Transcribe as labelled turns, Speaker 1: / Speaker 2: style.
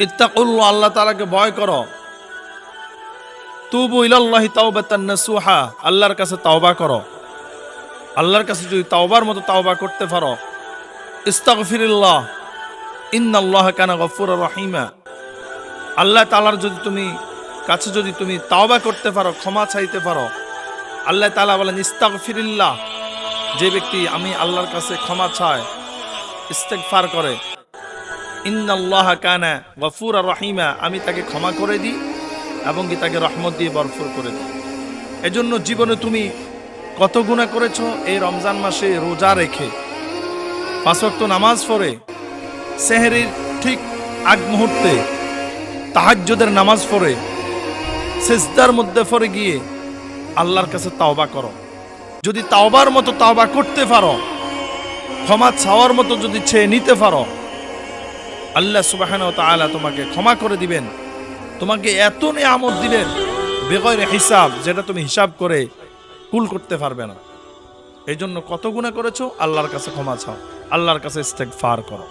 Speaker 1: ইত্তাকুল্লাহ, আল্লাহ তাআলাকে ভয় করো। তুবু ইলাল্লাহি তাওবাতান নাসুহা, আল্লাহর কাছে তাওবা করো। আল্লাহর কাছে যদি তাওবার মতো তাওবা করতে পারো, ইস্তাগফিরুল্লাহ ইন্নাল্লাহা কানা গফুরুর রহিমা, আল্লাহ তাআলার কাছে যদি তুমি তাওবা করতে পারো, ক্ষমা চাইতে পারো, আল্লাহ তাআলা বলেন ইস্তাগফিরুল্লাহ, যে ব্যক্তি আমি আল্লাহর কাছে ক্ষমা চায়, ইস্তেগফার করে, ইন্নাল্লাহা কানা গফুরুর রহিমা, আমি তাকে ক্ষমা করে দিই এবং কি তাকে রহমত দিয়ে ভরপুর করে দিই। এজন্য জীবনে তুমি কত গুনাহ করেছো এই রমজান মাসে রোজা রেখে, 5 ওয়াক্ত নামাজ পড়ে, সেহরির ঠিক আগ মুহূর্তে তাহাজ্জুদের নামাজ পড়ে, সিজদার মধ্যে পড়ে গিয়ে আল্লাহর কাছে তাওবা করো। যদি তাওবার মতো তাওবা করতে পারো, ক্ষমা চাওয়ার মতো যদি চেয়ে নিতে পারো, আল্লাহ সুবহানাহু ওয়া তাআলা তোমাকে ক্ষমা করে দিবেন। তোমাকে এত নিয়ামত দিবেন বেগৈরে হিসাব, যেটা তুমি হিসাব করে কুল করতে পারবে না। এই জন্য কত গুনাহ করেছো, আল্লাহর কাছে ক্ষমা চাও, আল্লাহর কাছে ইস্তেগফার করো।